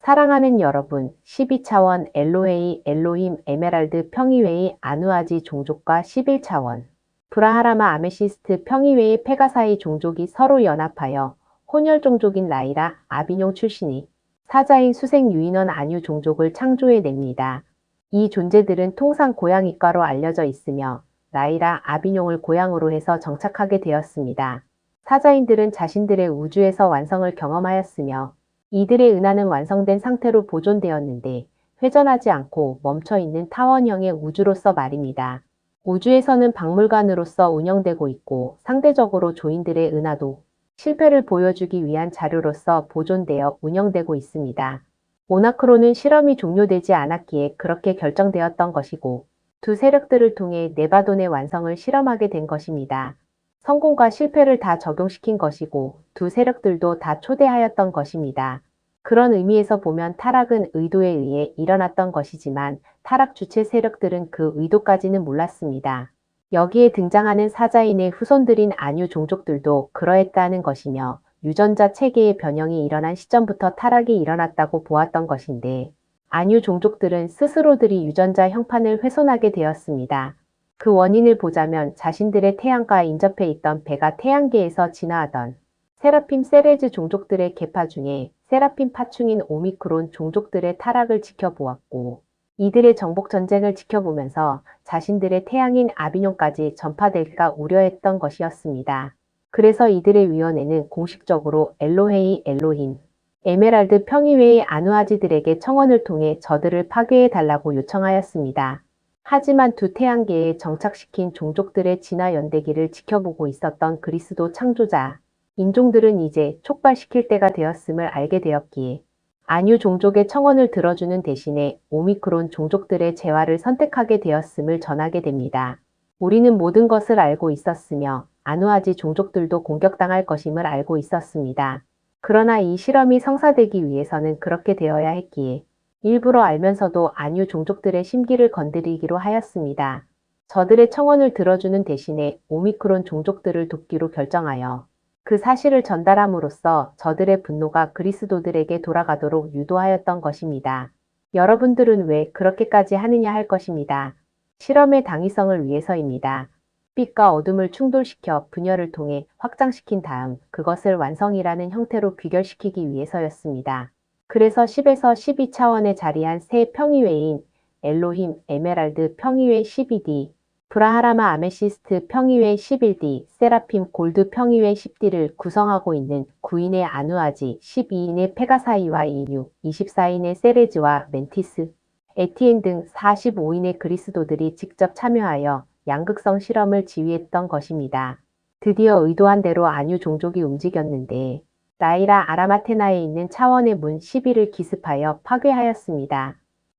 사랑하는 여러분, 12차원 엘로헤이 엘로힘 에메랄드 평이웨이 아누아지 종족과 11차원 브라하라마 아메시스트 평이웨이 페가사이 종족이 서로 연합하여 혼혈 종족인 라이라 아비뇽 출신이 사자인 수생 유인원 아뉴 종족을 창조해냅니다. 이 존재들은 통상 고양이과로 알려져 있으며 라이라 아비뇽을 고향으로 해서 정착하게 되었습니다. 사자인들은 자신들의 우주에서 완성을 경험하였으며 이들의 은하는 완성된 상태로 보존되었는데 회전하지 않고 멈춰있는 타원형의 우주로서 말입니다. 우주에서는 박물관으로서 운영되고 있고 상대적으로 조인들의 은하도 실패를 보여주기 위한 자료로서 보존되어 운영되고 있습니다. 모나크로는 실험이 종료되지 않았기에 그렇게 결정되었던 것이고 두 세력들을 통해 네바돈의 완성을 실험하게 된 것입니다. 성공과 실패를 다 적용시킨 것이고 두 세력들도 다 초대하였던 것입니다. 그런 의미에서 보면 타락은 의도에 의해 일어났던 것이지만 타락 주체 세력들은 그 의도까지는 몰랐습니다. 여기에 등장하는 사자인의 후손들인 아뉴 종족들도 그러했다는 것이며 유전자 체계의 변형이 일어난 시점부터 타락이 일어났다고 보았던 것인데 아뉴 종족들은 스스로들이 유전자 형판을 훼손하게 되었습니다. 그 원인을 보자면 자신들의 태양과 인접해 있던 배가 태양계에서 진화하던 세라핌 세레즈 종족들의 계파 중에 세라핌 파충인 오미크론 종족들의 타락을 지켜보았고 이들의 정복 전쟁을 지켜보면서 자신들의 태양인 아비뇽까지 전파될까 우려했던 것이었습니다. 그래서 이들의 위원회는 공식적으로 엘로헤이 엘로힘 에메랄드 평이웨이 아누아지들에게 청원을 통해 저들을 파괴해달라고 요청하였습니다. 하지만 두 태양계에 정착시킨 종족들의 진화 연대기를 지켜보고 있었던 그리스도 창조자 인종들은 이제 촉발시킬 때가 되었음을 알게 되었기에 아뉴 종족의 청원을 들어주는 대신에 오미크론 종족들의 재활을 선택하게 되었음을 전하게 됩니다. 우리는 모든 것을 알고 있었으며 아누아지 종족들도 공격당할 것임을 알고 있었습니다. 그러나 이 실험이 성사되기 위해서는 그렇게 되어야 했기에 일부러 알면서도 아뉴 종족들의 심기를 건드리기로 하였습니다. 저들의 청원을 들어주는 대신에 오미크론 종족들을 돕기로 결정하여 그 사실을 전달함으로써 저들의 분노가 그리스도들에게 돌아가도록 유도하였던 것입니다. 여러분들은 왜 그렇게까지 하느냐 할 것입니다. 실험의 당위성을 위해서입니다. 빛과 어둠을 충돌시켜 분열을 통해 확장시킨 다음 그것을 완성이라는 형태로 귀결시키기 위해서였습니다. 그래서 10에서 12차원에 자리한 세 평이웨인 엘로힘 에메랄드 평이웨 12D 브라하라마 아메시스트 평이웨 11D 세라핌 골드 평이웨 10D를 구성하고 있는 9인의 아누아지, 12인의 페가사이와 이뉴, 24인의 세레즈와 멘티스, 에티엔 등 45인의 그리스도들이 직접 참여하여 양극성 실험을 지휘했던 것입니다. 드디어 의도한 대로 아뉴 종족이 움직였는데 라이라 아라마테나에 있는 차원의 문 12를 기습하여 파괴하였습니다.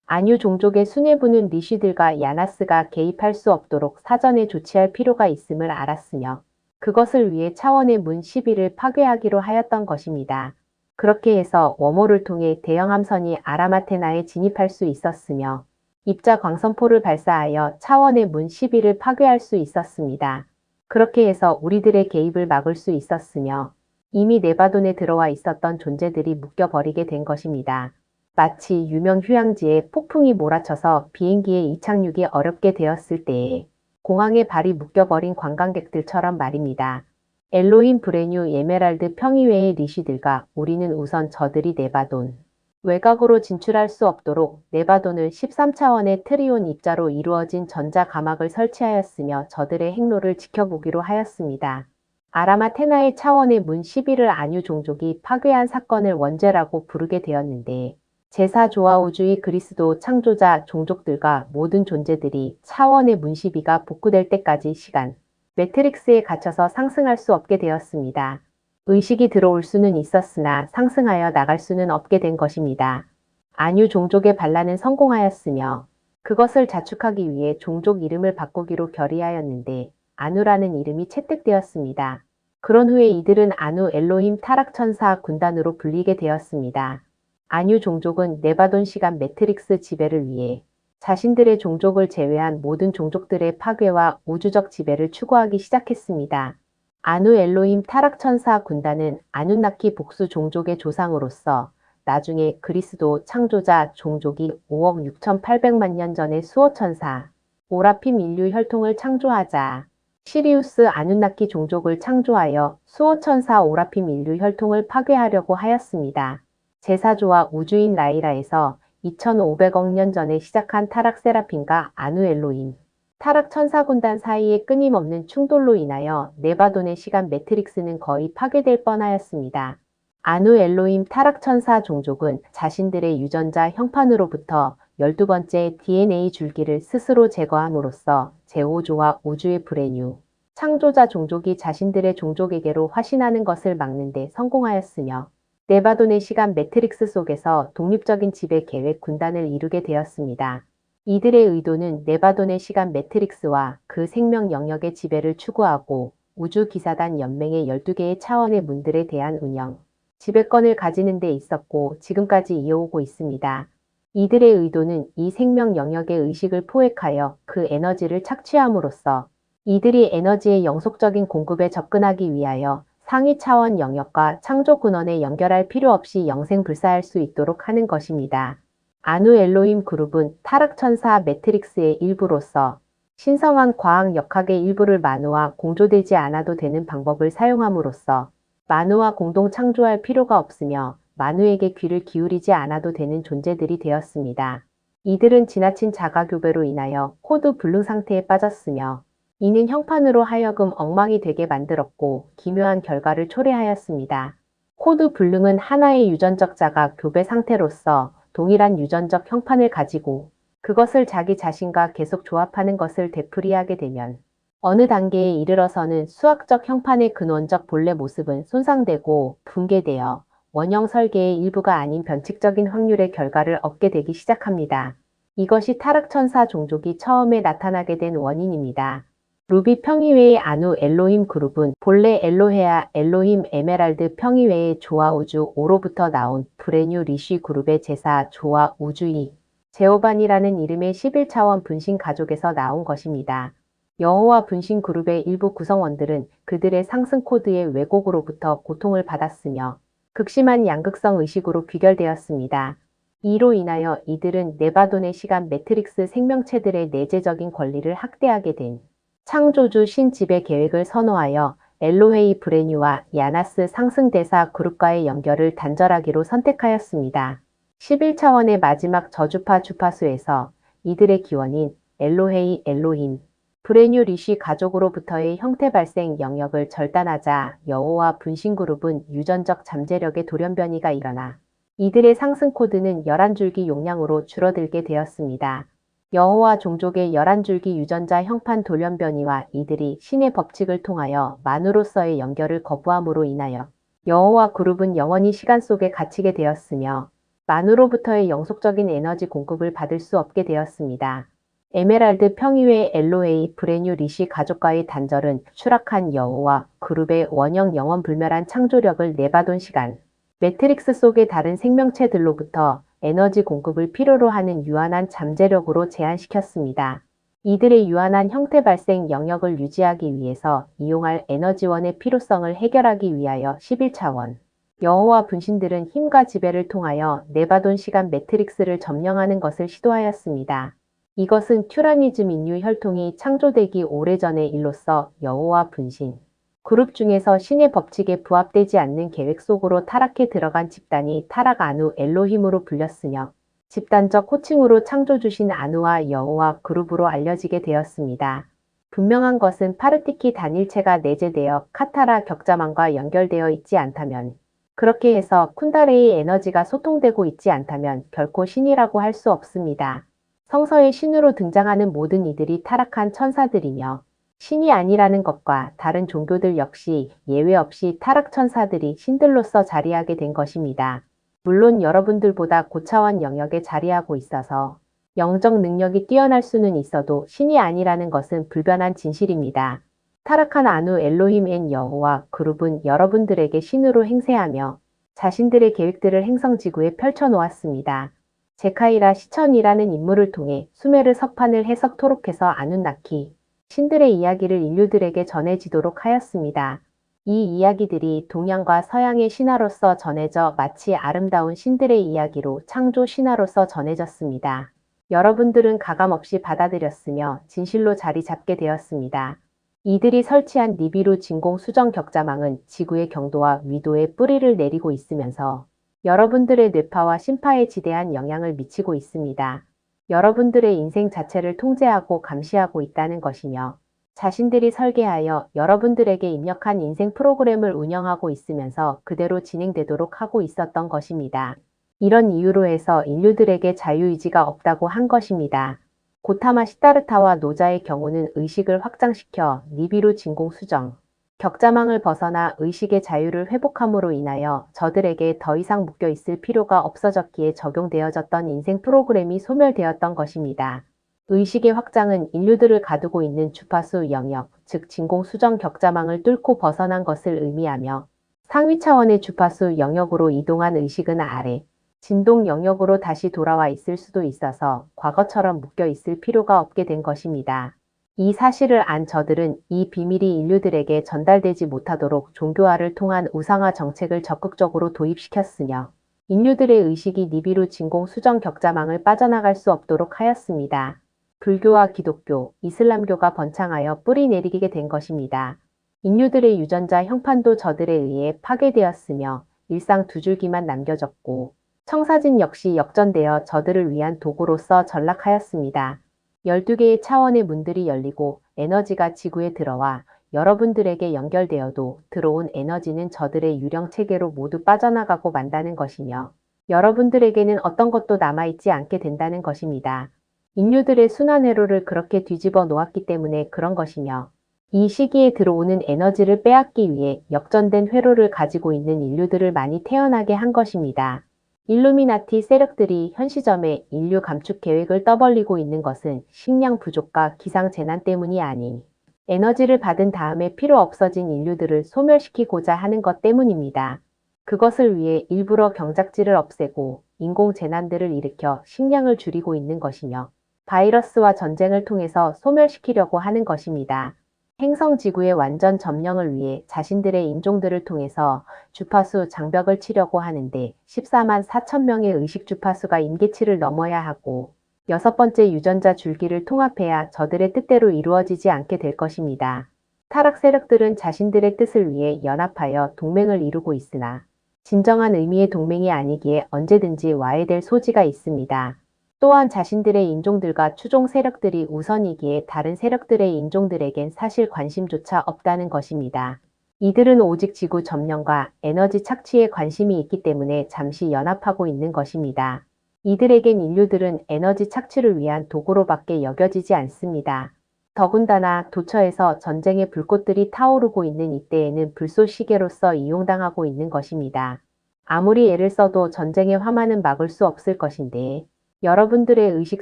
아뉴 종족의 수뇌부는 리쉬들과 야나스가 개입할 수 없도록 사전에 조치할 필요가 있음을 알았으며 그것을 위해 차원의 문 12를 파괴하기로 하였던 것입니다. 그렇게 해서 웜홀을 통해 대형 함선이 아라마테나에 진입할 수 있었으며 입자 광선포를 발사하여 차원의 문 12를 파괴할 수 있었습니다. 그렇게 해서 우리들의 개입을 막을 수 있었으며 이미 네바돈에 들어와 있었던 존재들이 묶여버리게 된 것입니다. 마치 유명 휴양지에 폭풍이 몰아쳐서 비행기의 이착륙이 어렵게 되었을 때에 공항에 발이 묶여버린 관광객들처럼 말입니다. 엘로힘 브레뉴 에메랄드 평이웨이 리쉬들과 우리는 우선 저들이 네바돈 외곽으로 진출할 수 없도록 네바돈을 13차원의 트리온 입자로 이루어진 전자 가막을 설치하였으며 저들의 행로를 지켜보기로 하였습니다. 아라마테나의 차원의 문 11을 아뉴 종족이 파괴한 사건을 원죄라고 부르게 되었는데 제4조화우주의 그리스도 창조자 종족들과 모든 존재들이 차원의 문 12가 복구될 때까지 시간, 매트릭스에 갇혀서 상승할 수 없게 되었습니다. 의식이 들어올 수는 있었으나 상승하여 나갈 수는 없게 된 것입니다. 아뉴 종족의 반란은 성공하였으며 그것을 자축하기 위해 종족 이름을 바꾸기로 결의하였는데 아누라는 이름이 채택되었습니다. 그런 후에 이들은 아누 엘로힘 타락천사 군단으로 불리게 되었습니다. 아뉴 종족은 네바돈 시간 매트릭스 지배를 위해 자신들의 종족을 제외한 모든 종족들의 파괴와 우주적 지배를 추구하기 시작했습니다. 아누 엘로힘 타락천사 군단은 아누나키 복수 종족의 조상으로서 나중에 그리스도 창조자 종족이 5억 6,800만 년 전에 수호천사 오라핌 인류 혈통을 창조하자 시리우스 아누나키 종족을 창조하여 수호천사 오라핌 인류 혈통을 파괴하려고 하였습니다. 제사조와 우주인 라이라에서 2500억 년 전에 시작한 타락 세라핌과 아누 엘로힘, 타락 천사군단 사이의 끊임없는 충돌로 인하여 네바돈의 시간 매트릭스는 거의 파괴될 뻔하였습니다. 아누 엘로힘 타락 천사 종족은 자신들의 유전자 형판으로부터 12번째 DNA 줄기를 스스로 제거함으로써 제5조와 우주의 브레뉴, 창조자 종족이 자신들의 종족에게로 화신하는 것을 막는 데 성공하였으며 네바돈의 시간 매트릭스 속에서 독립적인 지배 계획 군단을 이루게 되었습니다. 이들의 의도는 네바돈의 시간 매트릭스와 그 생명 영역의 지배를 추구하고 우주기사단 연맹의 12개의 차원의 문들에 대한 운영, 지배권을 가지는 데 있었고 지금까지 이어오고 있습니다. 이들의 의도는 이 생명 영역의 의식을 포획하여 그 에너지를 착취함으로써 이들이 에너지의 영속적인 공급에 접근하기 위하여 상위 차원 영역과 창조 근원에 연결할 필요 없이 영생불사할 수 있도록 하는 것입니다. 아누 엘로힘 그룹은 타락천사 매트릭스의 일부로서 신성한 과학 역학의 일부를 만우와 공조되지 않아도 되는 방법을 사용함으로써 만우와 공동 창조할 필요가 없으며 만우에게 귀를 기울이지 않아도 되는 존재들이 되었습니다. 이들은 지나친 자가교배로 인하여 코드 불능 상태에 빠졌으며 이는 형판으로 하여금 엉망이 되게 만들었고 기묘한 결과를 초래하였습니다. 코드 불능은 하나의 유전적 자가 교배 상태로서 동일한 유전적 형판을 가지고 그것을 자기 자신과 계속 조합하는 것을 되풀이하게 되면 어느 단계에 이르러서는 수학적 형판의 근원적 본래 모습은 손상되고 붕괴되어 원형 설계의 일부가 아닌 변칙적인 확률의 결과를 얻게 되기 시작합니다. 이것이 타락천사 종족이 처음에 나타나게 된 원인입니다. 루비 평이웨이 아누 엘로힘 그룹은 본래 엘로헤아 엘로힘 에메랄드 평이웨이 조와 우주 5로부터 나온 브레뉴 리쉬 그룹의 제사 조와 우주이 제오반이라는 이름의 11차원 분신 가족에서 나온 것입니다. 여호와 분신 그룹의 일부 구성원들은 그들의 상승 코드의 왜곡으로부터 고통을 받았으며 극심한 양극성 의식으로 귀결되었습니다. 이로 인하여 이들은 네바돈의 시간 매트릭스 생명체들의 내재적인 권리를 학대하게 된 창조주 신지배 계획을 선호하여 엘로헤이 브레뉴와 야나스 상승대사 그룹과의 연결을 단절하기로 선택하였습니다. 11차원의 마지막 저주파 주파수에서 이들의 기원인 엘로헤이 엘로힘, 브레뉴 리쉬 가족으로부터의 형태 발생 영역을 절단하자 여호와 분신그룹은 유전적 잠재력의 돌연변이가 일어나 이들의 상승 코드는 11줄기 용량으로 줄어들게 되었습니다. 여호와 종족의 11줄기 유전자 형판 돌연변이와 이들이 신의 법칙을 통하여 만으로서의 연결을 거부함으로 인하여 여호와 그룹은 영원히 시간 속에 갇히게 되었으며 만으로부터의 영속적인 에너지 공급을 받을 수 없게 되었습니다. 에메랄드 평이웨이 엘로헤이 브레뉴 리시 가족과의 단절은 추락한 여호와 그룹의 원형 영원 불멸한 창조력을 네바돈 시간 매트릭스 속의 다른 생명체들로부터 에너지 공급을 필요로 하는 유한한 잠재력으로 제한시켰습니다. 이들의 유한한 형태 발생 영역을 유지하기 위해서 이용할 에너지원의 필요성을 해결하기 위하여 11차원 여호와 분신들은 힘과 지배를 통하여 네바돈 시간 매트릭스를 점령하는 것을 시도하였습니다. 이것은 튜라니즘 인류 혈통이 창조되기 오래전의 일로서 여호와 분신 그룹 중에서 신의 법칙에 부합되지 않는 계획 속으로 타락해 들어간 집단이 타락 아누 엘로힘으로 불렸으며 집단적 호칭으로 창조주신 아누와 여호와 그룹으로 알려지게 되었습니다. 분명한 것은 파르티키 단일체가 내재되어 카타라 격자만과 연결되어 있지 않다면 그렇게 해서 쿤다레의 에너지가 소통되고 있지 않다면 결코 신이라고 할 수 없습니다. 성서의 신으로 등장하는 모든 이들이 타락한 천사들이며 신이 아니라는 것과 다른 종교들 역시 예외 없이 타락 천사들이 신들로서 자리하게 된 것입니다. 물론 여러분들보다 고차원 영역에 자리하고 있어서 영적 능력이 뛰어날 수는 있어도 신이 아니라는 것은 불변한 진실입니다. 타락한 아누 엘로힘 앤 여호와 그룹은 여러분들에게 신으로 행세하며 자신들의 계획들을 행성지구에 펼쳐놓았습니다. 제카이라 시천이라는 인물을 통해 수메르 석판을 해석토록 해서 아누나키, 신들의 이야기를 인류들에게 전해지도록 하였습니다. 이 이야기들이 동양과 서양의 신화로서 전해져 마치 아름다운 신들의 이야기로 창조 신화로서 전해졌습니다. 여러분들은 가감없이 받아들였으며 진실로 자리 잡게 되었습니다. 이들이 설치한 니비루 진공 수정 격자망은 지구의 경도와 위도에 뿌리를 내리고 있으면서 여러분들의 뇌파와 심파에 지대한 영향을 미치고 있습니다. 여러분들의 인생 자체를 통제하고 감시하고 있다는 것이며 자신들이 설계하여 여러분들에게 입력한 인생 프로그램을 운영하고 있으면서 그대로 진행되도록 하고 있었던 것입니다. 이런 이유로 해서 인류들에게 자유의지가 없다고 한 것입니다. 고타마 시다르타와 노자의 경우는 의식을 확장시켜 니비루 진공 수정, 격자망을 벗어나 의식의 자유를 회복함으로 인하여 저들에게 더 이상 묶여 있을 필요가 없어졌기에 적용되어졌던 인생 프로그램이 소멸되었던 것입니다. 의식의 확장은 인류들을 가두고 있는 주파수 영역, 즉 진공 수정 격자망을 뚫고 벗어난 것을 의미하며 상위 차원의 주파수 영역으로 이동한 의식은 아래, 진동 영역으로 다시 돌아와 있을 수도 있어서 과거처럼 묶여 있을 필요가 없게 된 것입니다. 이 사실을 안 저들은 이 비밀이 인류들에게 전달되지 못하도록 종교화를 통한 우상화 정책을 적극적으로 도입시켰으며 인류들의 의식이 니비루 진공 수정 격자망을 빠져나갈 수 없도록 하였습니다. 불교와 기독교, 이슬람교가 번창하여 뿌리 내리게 된 것입니다. 인류들의 유전자 형판도 저들에 의해 파괴되었으며 일상 두 줄기만 남겨졌고 청사진 역시 역전되어 저들을 위한 도구로서 전락하였습니다. 12개의 차원의 문들이 열리고 에너지가 지구에 들어와 여러분들에게 연결되어도 들어온 에너지는 저들의 유령 체계로 모두 빠져나가고 만다는 것이며 여러분들에게는 어떤 것도 남아있지 않게 된다는 것입니다. 인류들의 순환 회로를 그렇게 뒤집어 놓았기 때문에 그런 것이며 이 시기에 들어오는 에너지를 빼앗기 위해 역전된 회로를 가지고 있는 인류들을 많이 태어나게 한 것입니다. 일루미나티 세력들이 현 시점에 인류 감축 계획을 떠벌리고 있는 것은 식량 부족과 기상재난 때문이 아닌 에너지를 받은 다음에 필요 없어진 인류들을 소멸시키고자 하는 것 때문입니다. 그것을 위해 일부러 경작지를 없애고 인공재난들을 일으켜 식량을 줄이고 있는 것이며 바이러스와 전쟁을 통해서 소멸시키려고 하는 것입니다. 행성 지구의 완전 점령을 위해 자신들의 인종들을 통해서 주파수 장벽을 치려고 하는데 14만 4천 명의 의식 주파수가 임계치를 넘어야 하고 6번째 유전자 줄기를 통합해야 저들의 뜻대로 이루어지지 않게 될 것입니다. 타락 세력들은 자신들의 뜻을 위해 연합하여 동맹을 이루고 있으나 진정한 의미의 동맹이 아니기에 언제든지 와해될 소지가 있습니다. 또한 자신들의 인종들과 추종 세력들이 우선이기에 다른 세력들의 인종들에겐 사실 관심조차 없다는 것입니다. 이들은 오직 지구 점령과 에너지 착취에 관심이 있기 때문에 잠시 연합하고 있는 것입니다. 이들에겐 인류들은 에너지 착취를 위한 도구로밖에 여겨지지 않습니다. 더군다나 도처에서 전쟁의 불꽃들이 타오르고 있는 이때에는 불꽃 시계로서 이용당하고 있는 것입니다. 아무리 애를 써도 전쟁의 화만은 막을 수 없을 것인데 여러분들의 의식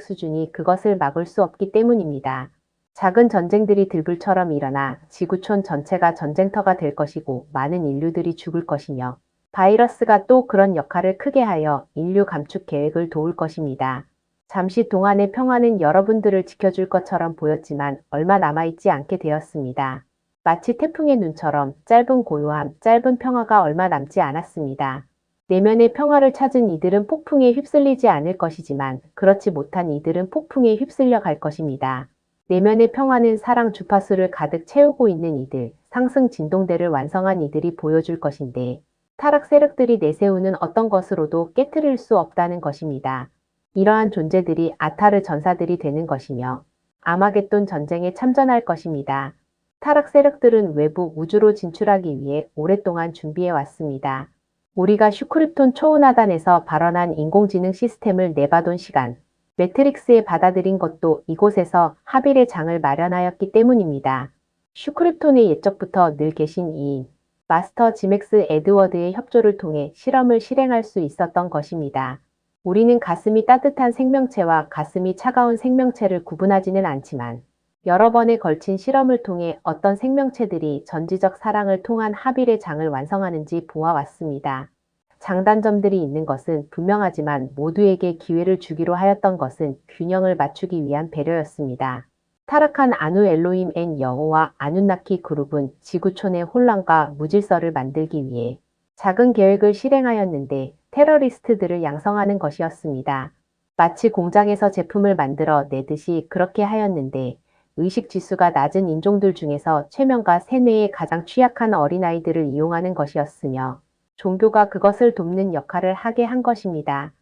수준이 그것을 막을 수 없기 때문입니다. 작은 전쟁들이 들불처럼 일어나 지구촌 전체가 전쟁터가 될 것이고 많은 인류들이 죽을 것이며 바이러스가 또 그런 역할을 크게 하여 인류 감축 계획을 도울 것입니다. 잠시 동안의 평화는 여러분들을 지켜줄 것처럼 보였지만 얼마 남아있지 않게 되었습니다. 마치 태풍의 눈처럼 짧은 고요함, 짧은 평화가 얼마 남지 않았습니다. 내면의 평화를 찾은 이들은 폭풍에 휩쓸리지 않을 것이지만 그렇지 못한 이들은 폭풍에 휩쓸려 갈 것입니다. 내면의 평화는 사랑 주파수를 가득 채우고 있는 이들, 상승 진동대를 완성한 이들이 보여줄 것인데 타락 세력들이 내세우는 어떤 것으로도 깨트릴 수 없다는 것입니다. 이러한 존재들이 아타르 전사들이 되는 것이며 아마겟돈 전쟁에 참전할 것입니다. 타락 세력들은 외부 우주로 진출하기 위해 오랫동안 준비해 왔습니다. 우리가 슈크립톤 초운하단에서 발원한 인공지능 시스템을 내봐돈 시간, 매트릭스에 받아들인 것도 이곳에서 하빌의 장을 마련하였기 때문입니다. 슈크립톤의 옛적부터 늘 계신 이인, 마스터 지맥스 에드워드의 협조를 통해 실험을 실행할 수 있었던 것입니다. 우리는 가슴이 따뜻한 생명체와 가슴이 차가운 생명체를 구분하지는 않지만 여러 번에 걸친 실험을 통해 어떤 생명체들이 전지적 사랑을 통한 하빌의 장을 완성하는지 보아왔습니다. 장단점들이 있는 것은 분명하지만 모두에게 기회를 주기로 하였던 것은 균형을 맞추기 위한 배려였습니다. 타락한 아누 엘로힘 앤 여호와 아눈나키 그룹은 지구촌의 혼란과 무질서를 만들기 위해 작은 계획을 실행하였는데 테러리스트들을 양성하는 것이었습니다. 마치 공장에서 제품을 만들어 내듯이 그렇게 하였는데 의식 지수가 낮은 인종들 중에서 최면과 세뇌에 가장 취약한 어린아이들을 이용하는 것이었으며 종교가 그것을 돕는 역할을 하게 한 것입니다.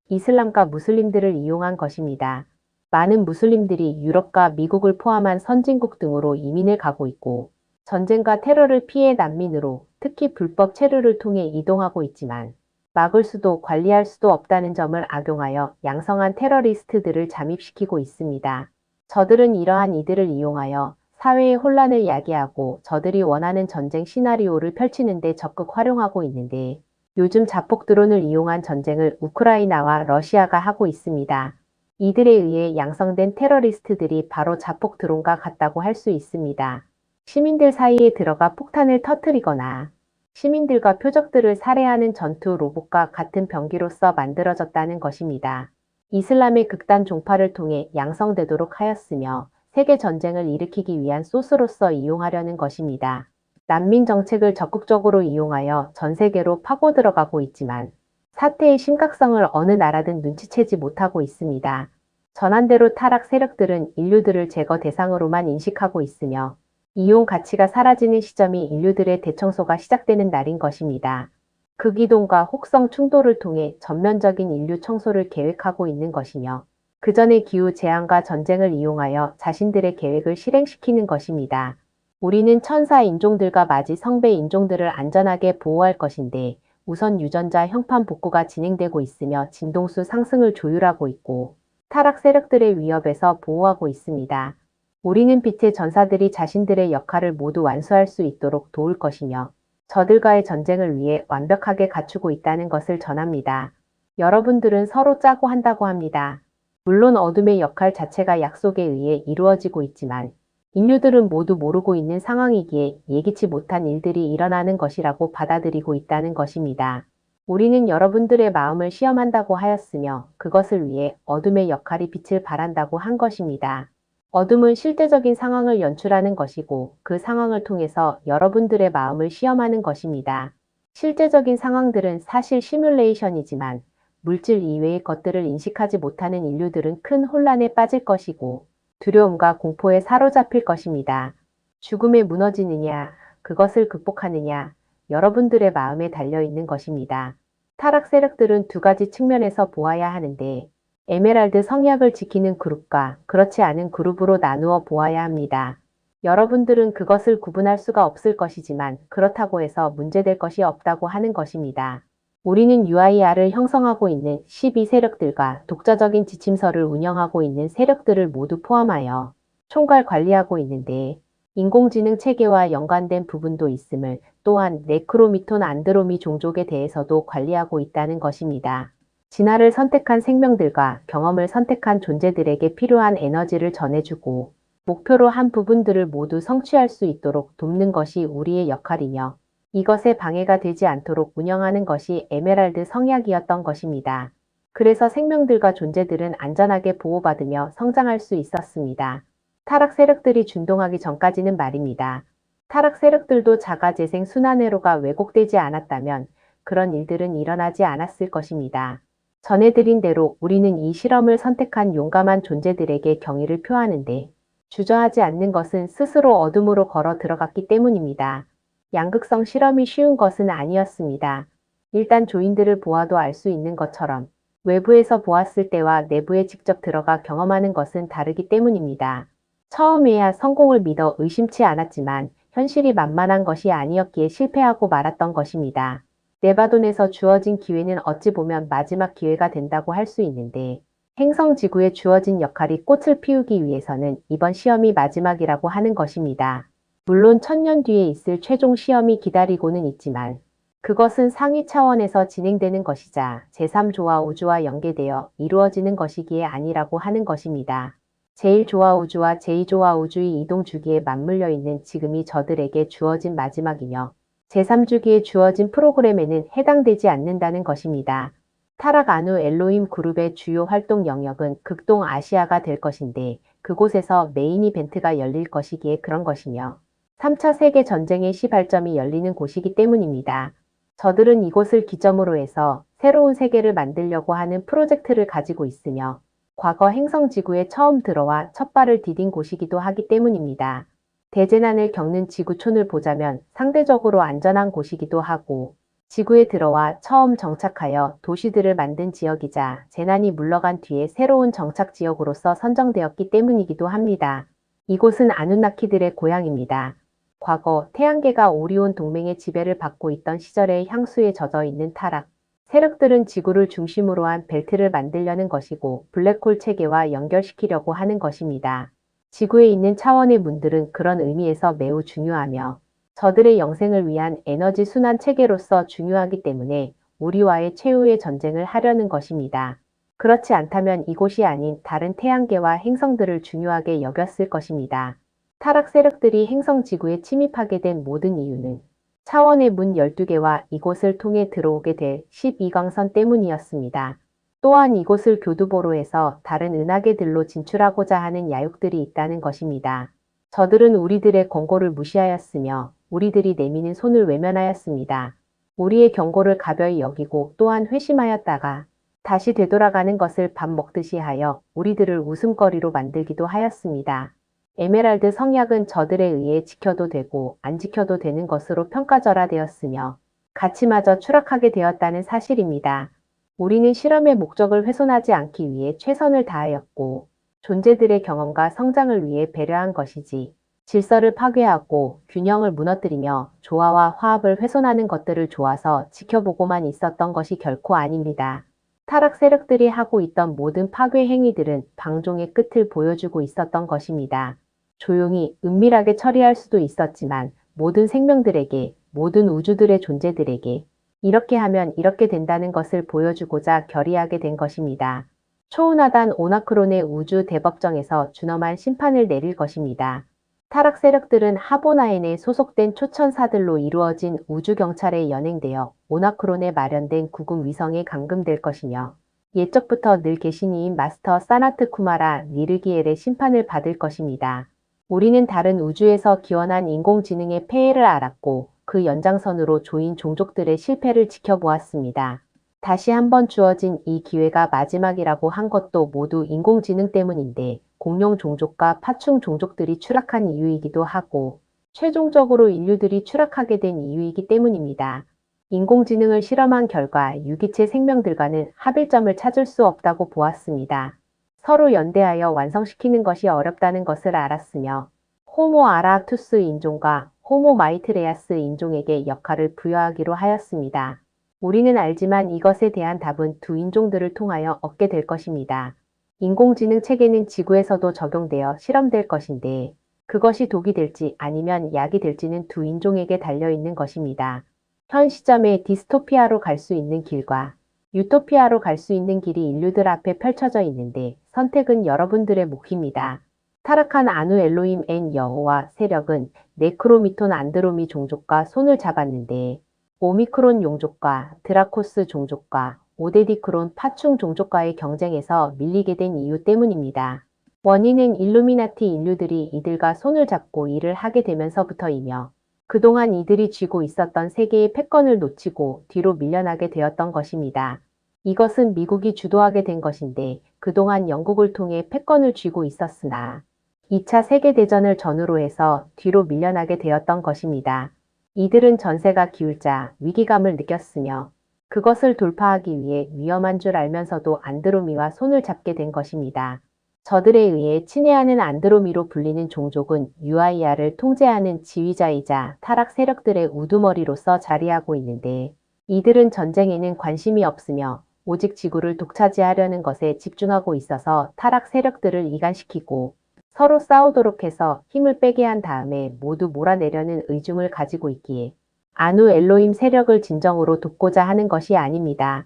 이슬람과 무슬림들을 이용한 것입니다. 많은 무슬림들이 유럽과 미국을 포함한 선진국 등으로 이민을 가고 있고 전쟁과 테러를 피해 난민으로 특히 불법 체류를 통해 이동하고 있지만 막을 수도 관리할 수도 없다는 점을 악용하여 양성한 테러리스트들을 잠입시키고 있습니다. 저들은 이러한 이들을 이용하여 사회의 혼란을 야기하고 저들이 원하는 전쟁 시나리오를 펼치는 데 적극 활용하고 있는데 요즘 자폭 드론을 이용한 전쟁을 우크라이나와 러시아가 하고 있습니다. 이들에 의해 양성된 테러리스트들이 바로 자폭 드론과 같다고 할 수 있습니다. 시민들 사이에 들어가 폭탄을 터뜨리거나 시민들과 표적들을 살해하는 전투 로봇과 같은 병기로서 만들어졌다는 것입니다. 이슬람의 극단 종파를 통해 양성되도록 하였으며 세계 전쟁을 일으키기 위한 소스로서 이용하려는 것입니다. 난민 정책을 적극적으로 이용하여 전 세계로 파고 들어가고 있지만 사태의 심각성을 어느 나라든 눈치채지 못하고 있습니다. 전한대로 타락 세력들은 인류들을 제거 대상으로만 인식하고 있으며 이용 가치가 사라지는 시점이 인류들의 대청소가 시작되는 날인 것입니다. 극이동과 혹성 충돌을 통해 전면적인 인류 청소를 계획하고 있는 것이며 그 전에 기후 재앙과 전쟁을 이용하여 자신들의 계획을 실행시키는 것입니다. 우리는 천사 인종들과 마지 성배 인종들을 안전하게 보호할 것인데 우선 유전자 형판 복구가 진행되고 있으며 진동수 상승을 조율하고 있고 타락 세력들의 위협에서 보호하고 있습니다. 우리는 빛의 전사들이 자신들의 역할을 모두 완수할 수 있도록 도울 것이며 저들과의 전쟁을 위해 완벽하게 갖추고 있다는 것을 전합니다. 여러분들은 서로 짜고 한다고 합니다. 물론 어둠의 역할 자체가 약속에 의해 이루어지고 있지만 인류들은 모두 모르고 있는 상황이기에 예기치 못한 일들이 일어나는 것이라고 받아들이고 있다는 것입니다. 우리는 여러분들의 마음을 시험한다고 하였으며 그것을 위해 어둠의 역할이 빛을 발한다고 한 것입니다. 어둠은 실제적인 상황을 연출하는 것이고 그 상황을 통해서 여러분들의 마음을 시험하는 것입니다. 실제적인 상황들은 사실 시뮬레이션이지만 물질 이외의 것들을 인식하지 못하는 인류들은 큰 혼란에 빠질 것이고 두려움과 공포에 사로잡힐 것입니다. 죽음에 무너지느냐, 그것을 극복하느냐, 여러분들의 마음에 달려있는 것입니다. 타락 세력들은 두 가지 측면에서 보아야 하는데 에메랄드 성약을 지키는 그룹과 그렇지 않은 그룹으로 나누어 보아야 합니다. 여러분들은 그것을 구분할 수가 없을 것이지만 그렇다고 해서 문제될 것이 없다고 하는 것입니다. 우리는 UIR을 형성하고 있는 12세력들과 독자적인 지침서를 운영하고 있는 세력들을 모두 포함하여 총괄 관리하고 있는데 인공지능 체계와 연관된 부분도 있음을 또한 네크로미톤 안드로미 종족에 대해서도 관리하고 있다는 것입니다. 진화를 선택한 생명들과 경험을 선택한 존재들에게 필요한 에너지를 전해주고 목표로 한 부분들을 모두 성취할 수 있도록 돕는 것이 우리의 역할이며 이것에 방해가 되지 않도록 운영하는 것이 에메랄드 성약이었던 것입니다. 그래서 생명들과 존재들은 안전하게 보호받으며 성장할 수 있었습니다. 타락 세력들이 준동하기 전까지는 말입니다. 타락 세력들도 자가 재생 순환회로가 왜곡되지 않았다면 그런 일들은 일어나지 않았을 것입니다. 전해드린 대로 우리는 이 실험을 선택한 용감한 존재들에게 경의를 표하는데 주저하지 않는 것은 스스로 어둠으로 걸어 들어갔기 때문입니다. 양극성 실험이 쉬운 것은 아니었습니다. 일단 조인들을 보아도 알 수 있는 것처럼 외부에서 보았을 때와 내부에 직접 들어가 경험하는 것은 다르기 때문입니다. 처음에야 성공을 믿어 의심치 않았지만 현실이 만만한 것이 아니었기에 실패하고 말았던 것입니다. 네바돈에서 주어진 기회는 어찌 보면 마지막 기회가 된다고 할 수 있는데 행성 지구에 주어진 역할이 꽃을 피우기 위해서는 이번 시험이 마지막이라고 하는 것입니다. 물론 1000년 뒤에 있을 최종 시험이 기다리고는 있지만 그것은 상위 차원에서 진행되는 것이자 제3조와 우주와 연계되어 이루어지는 것이기에 아니라고 하는 것입니다. 제1조와 우주와 제2조와 우주의 이동 주기에 맞물려 있는 지금이 저들에게 주어진 마지막이며 제3주기에 주어진 프로그램에는 해당되지 않는다는 것입니다. 타락 아누 엘로힘 그룹의 주요 활동 영역은 극동 아시아가 될 것인데 그곳에서 메인 이벤트가 열릴 것이기에 그런 것이며 3차 세계전쟁의 시발점이 열리는 곳이기 때문입니다. 저들은 이곳을 기점으로 해서 새로운 세계를 만들려고 하는 프로젝트를 가지고 있으며 과거 행성지구에 처음 들어와 첫 발을 디딘 곳이기도 하기 때문입니다. 대재난을 겪는 지구촌을 보자면 상대적으로 안전한 곳이기도 하고 지구에 들어와 처음 정착하여 도시들을 만든 지역이자 재난이 물러간 뒤에 새로운 정착 지역으로서 선정되었기 때문이기도 합니다. 이곳은 아누나키들의 고향입니다. 과거 태양계가 오리온 동맹의 지배를 받고 있던 시절의 향수에 젖어 있는 타락, 세력들은 지구를 중심으로 한 벨트를 만들려는 것이고 블랙홀 체계와 연결시키려고 하는 것입니다. 지구에 있는 차원의 문들은 그런 의미에서 매우 중요하며 저들의 영생을 위한 에너지 순환 체계로서 중요하기 때문에 우리와의 최후의 전쟁을 하려는 것입니다. 그렇지 않다면 이곳이 아닌 다른 태양계와 행성들을 중요하게 여겼을 것입니다. 타락 세력들이 행성 지구에 침입하게 된 모든 이유는 차원의 문 12개와 이곳을 통해 들어오게 될 12광선 때문이었습니다. 또한 이곳을 교두보로 해서 다른 은하계들로 진출하고자 하는 야욕들이 있다는 것입니다. 저들은 우리들의 권고를 무시하였으며 우리들이 내미는 손을 외면하였습니다. 우리의 경고를 가벼이 여기고 또한 회심하였다가 다시 되돌아가는 것을 밥 먹듯이 하여 우리들을 웃음거리로 만들기도 하였습니다. 에메랄드 성약은 저들에 의해 지켜도 되고 안 지켜도 되는 것으로 평가절하되었으며 가치마저 추락하게 되었다는 사실입니다. 우리는 실험의 목적을 훼손하지 않기 위해 최선을 다하였고 존재들의 경험과 성장을 위해 배려한 것이지 질서를 파괴하고 균형을 무너뜨리며 조화와 화합을 훼손하는 것들을 좋아서 지켜보고만 있었던 것이 결코 아닙니다. 타락 세력들이 하고 있던 모든 파괴 행위들은 방종의 끝을 보여주고 있었던 것입니다. 조용히 은밀하게 처리할 수도 있었지만 모든 생명들에게, 모든 우주들의 존재들에게 이렇게 하면 이렇게 된다는 것을 보여주고자 결의하게 된 것입니다. 초운하단 오나크론의 우주 대법정에서 준엄한 심판을 내릴 것입니다. 타락 세력들은 하보나엔에 소속된 초천사들로 이루어진 우주경찰에 연행되어 오나크론에 마련된 구금 위성에 감금될 것이며 옛적부터 늘 계신이인 마스터 사나트 쿠마라 니르기엘의 심판을 받을 것입니다. 우리는 다른 우주에서 기원한 인공지능의 폐해를 알았고 그 연장선으로 조인 종족들의 실패를 지켜보았습니다. 다시 한번 주어진 이 기회가 마지막이라고 한 것도 모두 인공지능 때문인데 공룡 종족과 파충 종족들이 추락한 이유이기도 하고 최종적으로 인류들이 추락하게 된 이유이기 때문입니다. 인공지능을 실험한 결과 유기체 생명들과는 합일점을 찾을 수 없다고 보았습니다. 서로 연대하여 완성시키는 것이 어렵다는 것을 알았으며 호모 아라투스 인종과 호모 마이트레아스 인종에게 역할을 부여하기로 하였습니다. 우리는 알지만 이것에 대한 답은 두 인종들을 통하여 얻게 될 것입니다. 인공지능 체계는 지구에서도 적용되어 실험될 것인데 그것이 독이 될지 아니면 약이 될지는 두 인종에게 달려있는 것입니다. 현 시점에 디스토피아로 갈 수 있는 길과 유토피아로 갈 수 있는 길이 인류들 앞에 펼쳐져 있는데 선택은 여러분들의 몫입니다. 타락한 아누 엘로힘 앤 여호와 세력은 네크로미톤 안드로미 종족과 손을 잡았는데 오미크론 용족과 드라코스 종족과 오데디크론 파충 종족과의 경쟁에서 밀리게 된 이유 때문입니다. 원인은 일루미나티 인류들이 이들과 손을 잡고 일을 하게 되면서부터이며 그동안 이들이 쥐고 있었던 세계의 패권을 놓치고 뒤로 밀려나게 되었던 것입니다. 이것은 미국이 주도하게 된 것인데 그동안 영국을 통해 패권을 쥐고 있었으나 2차 세계대전을 전후로 해서 뒤로 밀려나게 되었던 것입니다. 이들은 전세가 기울자 위기감을 느꼈으며 그것을 돌파하기 위해 위험한 줄 알면서도 안드로미와 손을 잡게 된 것입니다. 저들에 의해 친애하는 안드로미로 불리는 종족은 UIR을 통제하는 지휘자이자 타락 세력들의 우두머리로서 자리하고 있는데 이들은 전쟁에는 관심이 없으며 오직 지구를 독차지하려는 것에 집중하고 있어서 타락 세력들을 이간시키고 서로 싸우도록 해서 힘을 빼게 한 다음에 모두 몰아내려는 의중을 가지고 있기에 아누 엘로힘 세력을 진정으로 돕고자 하는 것이 아닙니다.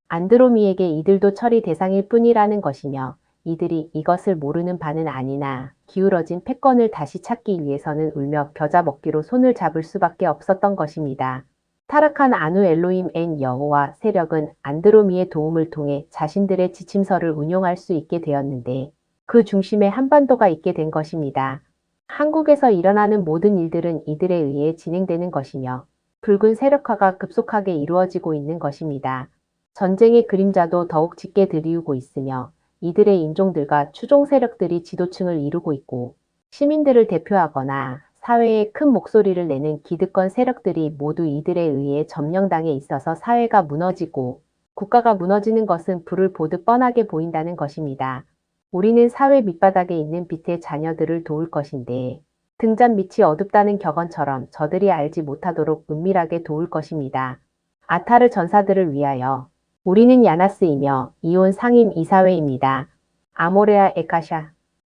안드로미에게 이들도 처리 대상일 뿐이라는 것이며 이들이 이것을 모르는 바는 아니나 기울어진 패권을 다시 찾기 위해서는 울며 겨자 먹기로 손을 잡을 수밖에 없었던 것입니다. 타락한 아누 엘로힘 앤 여호와 세력은 안드로미의 도움을 통해 자신들의 지침서를 운용할 수 있게 되었는데 그 중심에 한반도가 있게 된 것입니다. 한국에서 일어나는 모든 일들은 이들에 의해 진행되는 것이며 붉은 세력화가 급속하게 이루어지고 있는 것입니다. 전쟁의 그림자도 더욱 짙게 드리우고 있으며 이들의 인종들과 추종 세력들이 지도층을 이루고 있고 시민들을 대표하거나 사회에 큰 목소리를 내는 기득권 세력들이 모두 이들에 의해 점령당해 있어서 사회가 무너지고 국가가 무너지는 것은 불을 보듯 뻔하게 보인다는 것입니다. 우리는 사회 밑바닥에 있는 빛의 자녀들을 도울 것인데 등잔 밑이 어둡다는 격언처럼 저들이 알지 못하도록 은밀하게 도울 것입니다. 아타르 전사들을 위하여. 우리는 야나스이며 이온 상임 이사회입니다. 아모레아 에카샤